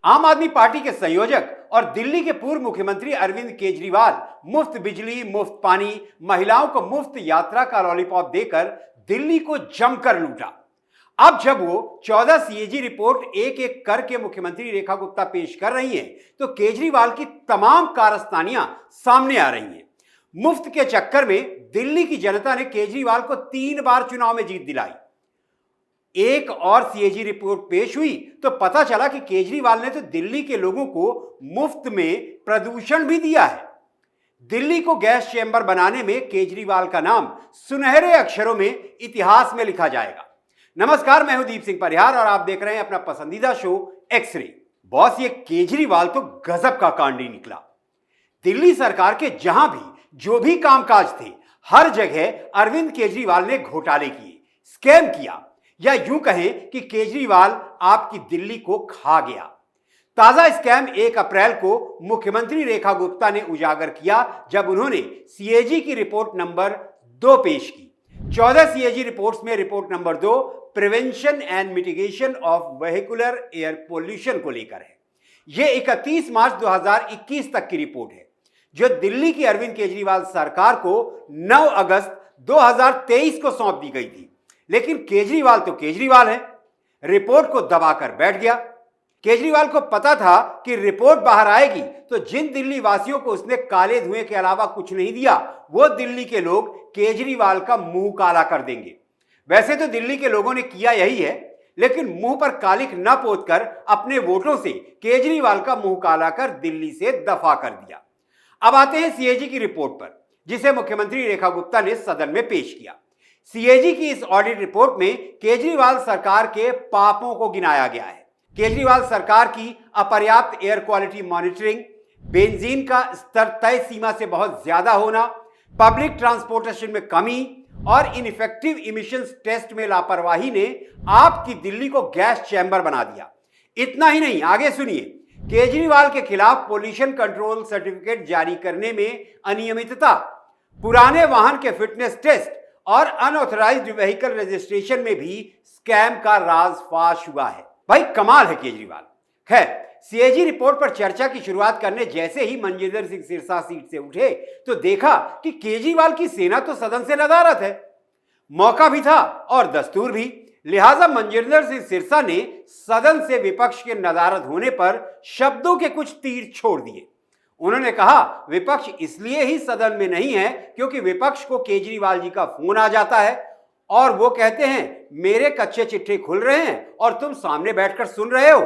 आम आदमी पार्टी के संयोजक और दिल्ली के पूर्व मुख्यमंत्री अरविंद केजरीवाल मुफ्त बिजली, मुफ्त पानी, महिलाओं को मुफ्त यात्रा का लॉलीपॉप देकर दिल्ली को जमकर लूटा। अब जब वो 14 सीएजी रिपोर्ट एक एक करके मुख्यमंत्री रेखा गुप्ता पेश कर रही हैं, तो केजरीवाल की तमाम कारस्तानियां सामने आ रही हैं। मुफ्त के चक्कर में दिल्ली की जनता ने केजरीवाल को 3 बार चुनाव में जीत दिलाई। एक और सीएजी रिपोर्ट पेश हुई तो पता चला कि केजरीवाल ने तो दिल्ली के लोगों को मुफ्त में प्रदूषण भी दिया है। दिल्ली को गैस चैम्बर बनाने में केजरीवाल का नाम सुनहरे अक्षरों में इतिहास में लिखा जाएगा। नमस्कार, मैं हूं दीप सिंह परिहार और आप देख रहे हैं अपना पसंदीदा शो एक्स-रे। बॉस, ये केजरीवाल तो गजब का कांडी निकला। दिल्ली सरकार के जहां भी जो भी कामकाज थे, हर जगह अरविंद केजरीवाल ने घोटाले किए, स्कैम किया, या यूं कहें कि केजरीवाल आपकी दिल्ली को खा गया। ताजा स्कैम 1 अप्रैल को मुख्यमंत्री रेखा गुप्ता ने उजागर किया जब उन्होंने सीएजी की रिपोर्ट नंबर 2 पेश की। 14 सीएजी रिपोर्ट्स में report number 2 prevention and mitigation of vehicular air pollution को लेकर है। यह 31 मार्च 2021 तक की रिपोर्ट है, जो दिल्ली की अरविंद केजरीवाल सरकार को 9 अगस्त 2023 को सौंप दी गई थी। लेकिन केजरीवाल तो केजरीवाल है, रिपोर्ट को दबाकर बैठ गया। केजरीवाल को पता था कि रिपोर्ट बाहर आएगी तो जिन दिल्ली वासियों को उसने काले धुएं के अलावा कुछ नहीं दिया, वो दिल्ली के लोग केजरीवाल का मुंह काला कर देंगे। वैसे तो दिल्ली के लोगों ने किया यही है, लेकिन मुंह पर कालिक न पोतकर अपने वोटों से केजरीवाल का मुंह काला कर दिल्ली से दफा कर दिया। अब आते हैं सीएजी की रिपोर्ट पर, जिसे मुख्यमंत्री रेखा गुप्ता ने सदन में पेश किया। सीएजी की इस ऑडिट रिपोर्ट में केजरीवाल सरकार के पापों को गिनाया गया है। केजरीवाल सरकार की अपर्याप्त एयर क्वालिटी मॉनिटरिंग, बेंजीन का स्तर तय सीमा से बहुत ज्यादा होना, पब्लिक ट्रांसपोर्टेशन में कमी और इनइफेक्टिव इमिशंस टेस्ट में लापरवाही ने आपकी दिल्ली को गैस चैम्बर बना दिया। इतना ही नहीं, आगे सुनिए। केजरीवाल के खिलाफ पोल्यूशन कंट्रोल सर्टिफिकेट जारी करने में अनियमितता, पुराने वाहन के फिटनेस टेस्ट और अनऑथराइज्ड व्हीकल रजिस्ट्रेशन में भी स्कैम का राज फाश हुआ है। भाई कमाल है केजरीवाल। खैर, सीएजी रिपोर्ट पर चर्चा की शुरुआत करने जैसे ही मनजिंदर सिंह सिरसा सीट से उठे तो देखा कि केजरीवाल की सेना तो सदन से नदारद है। मौका भी था और दस्तूर भी, लिहाजा मनजिंदर सिंह सिरसा ने सदन से विपक्ष के नदारद होने पर शब्दों के कुछ तीर छोड़ दिए। उन्होंने कहा, विपक्ष इसलिए ही सदन में नहीं है क्योंकि विपक्ष को केजरीवाल जी का फोन आ जाता है और वो कहते हैं मेरे कच्चे चिट्ठे खुल रहे हैं और तुम सामने बैठकर सुन रहे हो।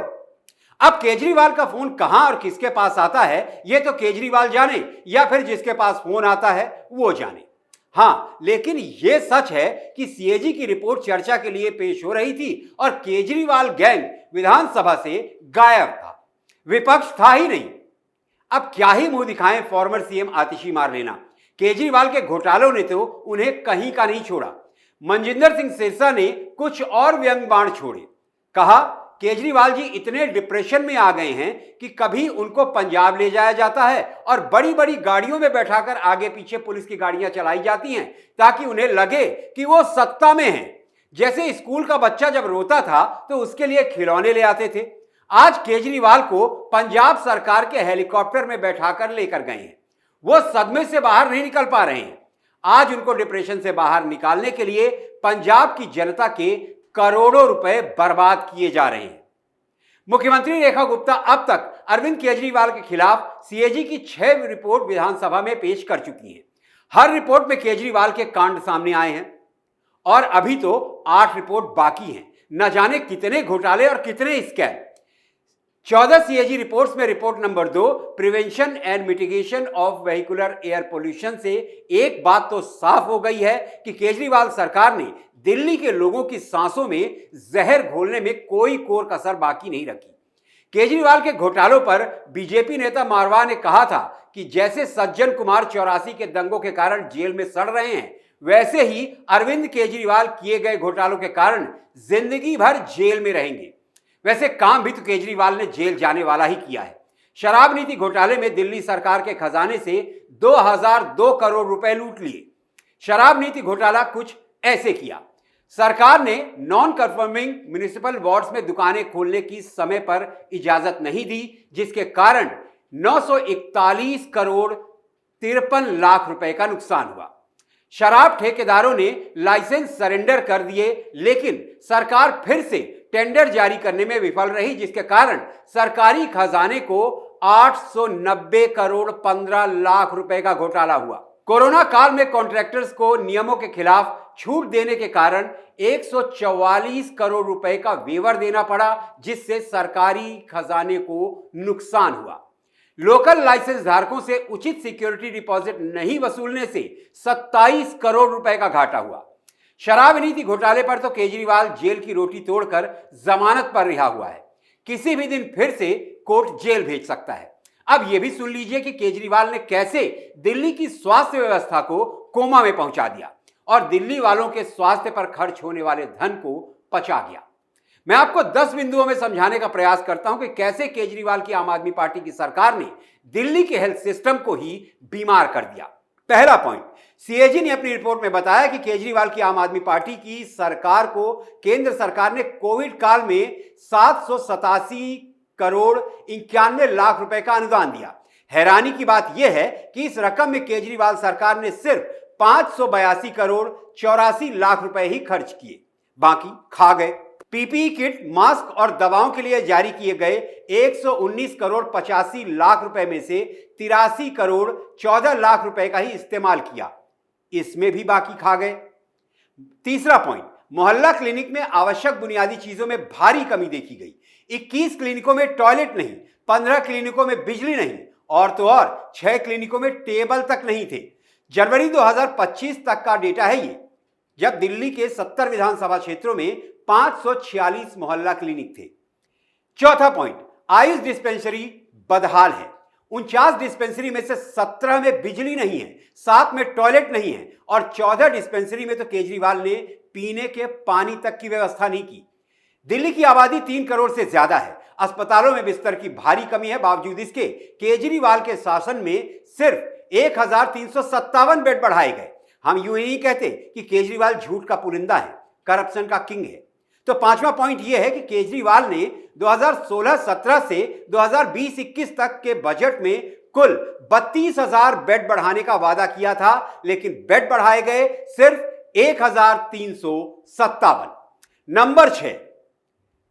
अब केजरीवाल का फोन कहां और किसके पास आता है, यह तो केजरीवाल जाने या फिर जिसके पास फोन आता है वो जाने। हां, लेकिन यह सच है कि सीएजी की रिपोर्ट चर्चा के लिए पेश हो रही थी और केजरीवाल गैंग विधानसभा से गायब था, विपक्ष था ही नहीं। अब क्या ही मुंह दिखाएं फॉर्मर सीएम आतिशी मार लेना। केजरीवाल के घोटालों ने तो उन्हें कहीं का नहीं छोड़ा। मनजिंदर सिंह सिरसा ने कुछ और व्यंग बाण छोड़े। कहा, केजरीवाल जी इतने डिप्रेशन में आ गए हैं कि कभी उनको पंजाब ले जाया जाता है और बड़ी बड़ी गाड़ियों में बैठाकर आगे पीछे पुलिस की गाड़ियां चलाई जाती हैं ताकि उन्हें लगे कि वो सत्ता में हैं। जैसे स्कूल का बच्चा जब रोता था तो उसके लिए खिलौने ले आते थे, आज केजरीवाल को पंजाब सरकार के हेलीकॉप्टर में बैठाकर लेकर गए हैं। वो सदमे से बाहर नहीं निकल पा रहे हैं। आज उनको डिप्रेशन से बाहर निकालने के लिए पंजाब की जनता के करोड़ों रुपए बर्बाद किए जा रहे हैं। मुख्यमंत्री रेखा गुप्ता अब तक अरविंद केजरीवाल के खिलाफ सीएजी की 6 रिपोर्ट विधानसभा में पेश कर चुकी हैं। हर रिपोर्ट में केजरीवाल के कांड सामने आए हैं और अभी तो 8 रिपोर्ट बाकी हैं। न जाने कितने घोटाले और कितने स्कैम। 14 सीएजी रिपोर्ट्स में report number 2 prevention and mitigation of vehicular air pollution से एक बात तो साफ हो गई है कि केजरीवाल सरकार ने दिल्ली के लोगों की सांसों में जहर घोलने में कोई कोर कसर बाकी नहीं रखी। केजरीवाल के घोटालों पर बीजेपी नेता मारवाह ने कहा था कि जैसे सज्जन कुमार 84 के दंगों के कारण जेल में सड़ रहे हैं, वैसे ही अरविंद केजरीवाल किए गए घोटालों के कारण जिंदगी भर जेल में रहेंगे। वैसे काम भी तो केजरीवाल ने जेल जाने वाला ही किया है। शराब नीति घोटाले में दिल्ली सरकार के खजाने से 2002 करोड़ रुपए लूट लिए। शराब नीति घोटाला कुछ ऐसे किया। सरकार ने नॉन कंफर्मिंग म्युनिसिपल वार्ड्स में दुकानें खोलने की समय पर इजाजत नहीं दी, जिसके कारण 941 करोड़ 53 लाख रुपए का नुकसान हुआ। शराब ठेकेदारों ने लाइसेंस सरेंडर कर दिए, लेकिन सरकार फिर से टेंडर जारी करने में विफल रही, जिसके कारण सरकारी खजाने को 890 करोड़ 15 लाख रुपए का घोटाला हुआ। कोरोना काल में कॉन्ट्रैक्टर्स को नियमों के खिलाफ छूट देने के कारण 144 करोड़ रुपए का वेवर देना पड़ा, जिससे सरकारी खजाने को नुकसान हुआ। लोकल लाइसेंस धारकों से उचित सिक्योरिटी डिपॉजिट नहीं वसूलने से 27 करोड़ रुपए का घाटा हुआ। शराब नीति घोटाले पर तो केजरीवाल जेल की रोटी तोड़कर जमानत पर रिहा हुआ है। किसी भी दिन फिर से कोर्ट जेल भेज सकता है। अब यह भी सुन लीजिए कि केजरीवाल ने कैसे दिल्ली की स्वास्थ्य व्यवस्था को कोमा में पहुंचा दिया और दिल्ली वालों के स्वास्थ्य पर खर्च होने वाले धन को पचा गया। मैं आपको 10 बिंदुओं में समझाने का प्रयास करता हूं कि कैसे केजरीवाल की आम आदमी पार्टी की सरकार ने दिल्ली के हेल्थ सिस्टम को ही बीमार कर दिया। पहला पॉइंट, सीएजी ने अपनी रिपोर्ट में बताया कि केजरीवाल की आम आदमी पार्टी की सरकार को केंद्र सरकार ने कोविड काल में 787 करोड़ 91 लाख रुपए का अनुदान दिया। हैरानी की बात यह है कि इस रकम में केजरीवाल सरकार ने सिर्फ 582 करोड़ 84 लाख रुपए ही खर्च किए, बाकी खा गए। पीपीई किट, मास्क और दवाओं के लिए जारी किए गए 119 करोड़ 85 लाख रुपए में से 83 करोड़ 14 लाख रुपए का ही इस्तेमाल किया, इसमें भी बाकी खा गए। तीसरा पॉइंट, मोहल्ला क्लिनिक में आवश्यक बुनियादी चीजों में भारी कमी देखी गई। 21 क्लिनिकों में टॉयलेट नहीं, 15 क्लिनिकों में बिजली नहीं और तो और 6 क्लिनिकों में टेबल तक नहीं थे। जनवरी 2025 तक का डेटा है ये, जब दिल्ली के 70 विधानसभा क्षेत्रों में 546 मोहल्ला क्लिनिक थे। चौथा पॉइंट, आयुष डिस्पेंसरी बदहाल है। 49 डिस्पेंसरी में से 17 में बिजली नहीं है, 7 में टॉयलेट नहीं है और 14 डिस्पेंसरी में तो केजरीवाल ने पीने के पानी तक की व्यवस्था नहीं की। दिल्ली की आबादी 3 करोड़ से ज्यादा है। अस्पतालों में बिस्तर की भारी कमी है, बावजूद इसके केजरीवाल के शासन में सिर्फ 1357 बेड बढ़ाए गए। हम यूं ही नहीं कहते कि केजरीवाल झूठ का पुलिंदा है, करप्शन का किंग है। तो पांचवा पॉइंट यह है कि केजरीवाल ने 2016-17 से 2020-21 तक के बजट में कुल 32,000 बेड बढ़ाने का वादा किया था, लेकिन बेड बढ़ाए गए सिर्फ 1,357। नंबर 6,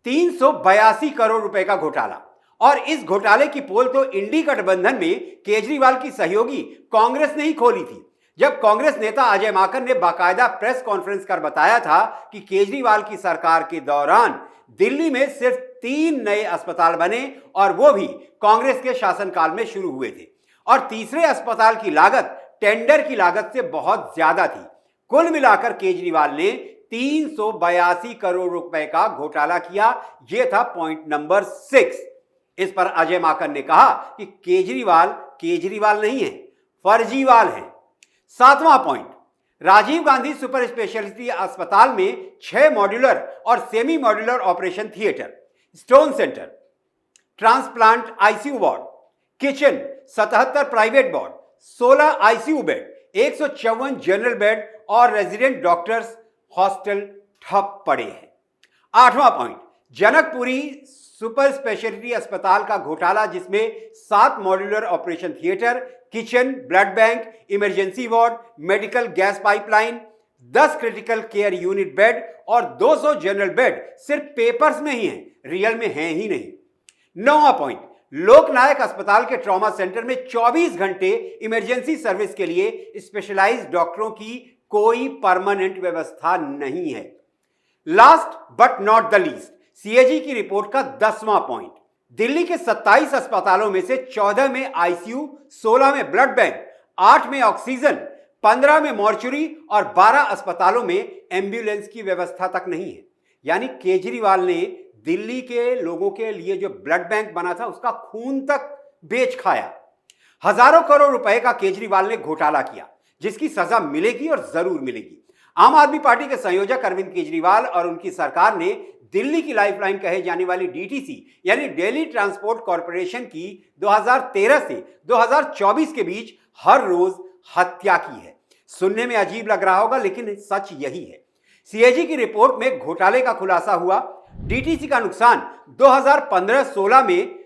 382 करोड़ रुपए का घोटाला। और इस घोटाले की पोल तो इंडी गठबंधन में केजरीवाल की सहयोगी कांग्रेस ने ही खोली थी, जब कांग्रेस नेता अजय माकन ने बाकायदा प्रेस कॉन्फ्रेंस कर बताया था कि केजरीवाल की सरकार के दौरान दिल्ली में सिर्फ 3 नए अस्पताल बने और वो भी कांग्रेस के शासनकाल में शुरू हुए थे और तीसरे अस्पताल की लागत टेंडर की लागत से बहुत ज्यादा थी। कुल मिलाकर केजरीवाल ने 382 करोड़ रुपए का घोटाला किया। यह था पॉइंट नंबर 6। इस पर अजय माकन ने कहा कि केजरीवाल नहीं है, फर्जीवाल है। 7वां point, Rajiv Gandhi super speciality अस्पताल में 6 मॉड्यूलर और semi modular operation theatre, stone centre, transplant ICU ward, kitchen, 77 private ward, 16 ICU bed, 154 general bed और रेजिडेंट डॉक्टर्स हॉस्टल ठप पड़े हैं। 8वां पॉइंट, जनकपुरी सुपर स्पेशलिटी अस्पताल का घोटाला, जिसमें 7 modular operation theatre, kitchen, blood bank, emergency ward, medical gas pipeline, 10 critical care unit bed और 200 जनरल बेड सिर्फ पेपर्स में ही हैं, रियल में हैं ही नहीं। 9वां पॉइंट, लोकनायक अस्पताल के ट्रॉमा सेंटर में 24 घंटे इमरजेंसी सर्विस के लिए स्पेशलाइज्ड डॉक्टरों की कोई परमानेंट व्यवस्था नहीं है। Last but not the least, CAG की रिपोर्ट का 10वां पॉइंट, दिल्ली के 27 अस्पतालों में से 14 में आईसीयू, 16 में ब्लड बैंक, 8 में ऑक्सीजन, 15 में मॉर्चुरी और 12 अस्पतालों में एम्बुलेंस की व्यवस्था तक नहीं है। यानी केजरीवाल ने दिल्ली के लोगों के लिए जो ब्लड बैंक बना था उसका खून तक बेच खाया। हजारों करोड़ रुपए का केजरीवाल ने घोटाला किया, जिसकी सजा मिलेगी और जरूर मिलेगी। आम आदमी पार्टी के संयोजक अरविंद केजरीवाल और उनकी सरकार ने दिल्ली की लाइफलाइन कहे जाने वाली डीटीसी यानी दिल्ली ट्रांसपोर्ट कॉरपोरेशन की 2013 से 2024 के बीच हर रोज हत्या की है। सुनने में अजीब लग रहा होगा, लेकिन सच यही है। सीएजी की रिपोर्ट में घोटाले का खुलासा हुआ। डीटीसी का नुकसान 2015-16 में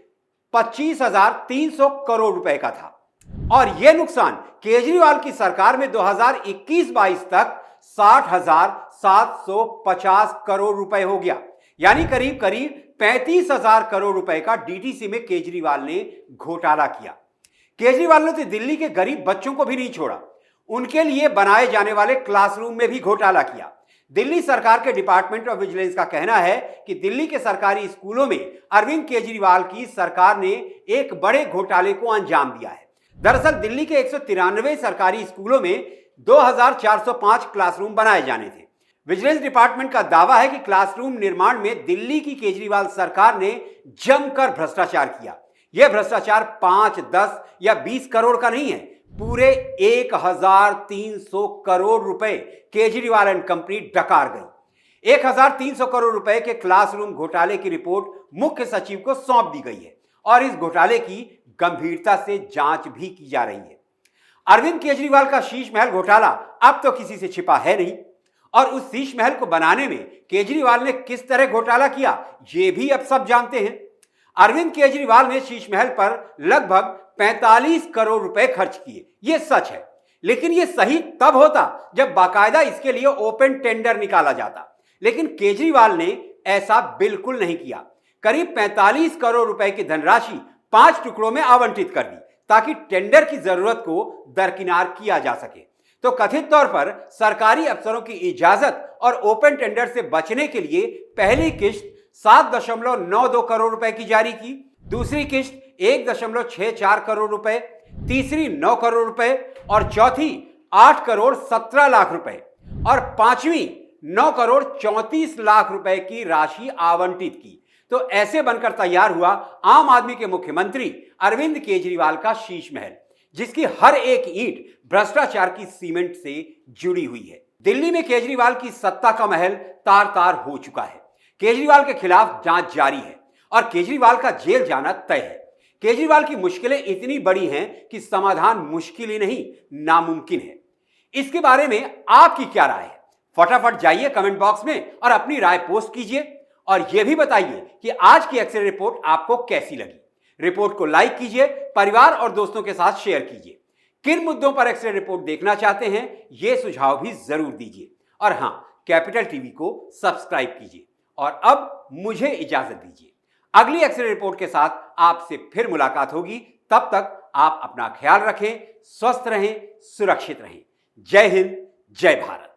25,300 करोड़ रुपए का था और यह नुकसान केजरीवाल की सरकार में 2021-22 तक 60,750 करोड़ रुपए हो गया, यानी करीब करीब 35,000 करोड़ रुपए का डीटीसी में केजरीवाल ने घोटाला किया। केजरीवाल ने तो दिल्ली के गरीब बच्चों को भी नहीं छोड़ा, उनके लिए बनाए जाने वाले क्लासरूम में भी घोटाला किया। दिल्ली सरकार के डिपार्टमेंट ऑफ विजिलेंस का कहना है कि दिल्ली के सरकारी स्कूलों में अरविंद केजरीवाल की सरकार ने एक बड़े घोटाले को अंजाम दिया है। दरअसल दिल्ली के 193 सरकारी स्कूलों में 2,405 क्लासरूम बनाए जाने थे। विजिलेंस डिपार्टमेंट का दावा है कि क्लासरूम निर्माण में दिल्ली की केजरीवाल सरकार ने जमकर भ्रष्टाचार किया। यह भ्रष्टाचार 5, 10 या 20 करोड़ का नहीं है, पूरे 1,300 करोड़ रुपए केजरीवाल एंड कंपनी डकार गई। 1,300 करोड़ रुपए के क्लासरूम घोटाले की रिपोर्ट मुख्य सचिव को सौंप दी गई है और इस घोटाले की गंभीरता से जांच भी की जा रही है। अरविंद केजरीवाल का शीश महल घोटाला अब तो किसी से छिपा है नहीं और उस शीश महल को बनाने में केजरीवाल ने किस तरह घोटाला किया, यह भी अब सब जानते हैं। अरविंद केजरीवाल ने शीश महल पर लगभग 45 करोड़ रुपए खर्च किए, यह सच है, लेकिन यह सही तब होता जब बाकायदा इसके लिए ओपन टेंडर निकाला जाता। लेकिन केजरीवाल ने ऐसा बिल्कुल नहीं किया। करीब 45 करोड़ रुपए की धनराशि 5 टुकड़ों में आवंटित कर दी ताकि टेंडर की जरूरत को दरकिनार किया जा सके। तो कथित तौर पर सरकारी अफसरों की इजाजत और ओपन टेंडर से बचने के लिए पहली किश्त 7.92 करोड़ रुपए की जारी की, दूसरी किश्त 1.64 करोड़ रुपए, तीसरी 9 करोड़ रुपए और चौथी 8 करोड़ 17 लाख रुपए और पांचवी 9 करोड़ 34 लाख रुपए की राशि आवंटित की। तो ऐसे बनकर तैयार हुआ आम आदमी के मुख्यमंत्री अरविंद केजरीवाल का शीश महल, जिसकी हर एक ईंट भ्रष्टाचार की सीमेंट से जुड़ी हुई है। दिल्ली में केजरीवाल की सत्ता का महल तार तार हो चुका है। केजरीवाल के खिलाफ जांच जारी है और केजरीवाल का जेल जाना तय है। केजरीवाल की मुश्किलें इतनी बड़ी हैं कि समाधान मुश्किल ही नहीं, नामुमकिन है। इसके बारे में आपकी क्या राय है? फटाफट जाइए कमेंट बॉक्स में और अपनी राय पोस्ट कीजिए और यह भी बताइए कि आज की एक्सरे रिपोर्ट आपको कैसी लगी। रिपोर्ट को लाइक कीजिए, परिवार और दोस्तों के साथ शेयर कीजिए। किन मुद्दों पर एक्सरे रिपोर्ट देखना चाहते हैं, यह सुझाव भी जरूर दीजिए। और हां, कैपिटल टीवी को सब्सक्राइब कीजिए। और अब मुझे इजाजत दीजिए। अगली एक्सरे रिपोर्ट के साथ आपसे फिर मुलाकात होगी। तब तक आप अपना ख्याल रखें, स्वस्थ रहें, सुरक्षित रहें। जय हिंद, जय भारत।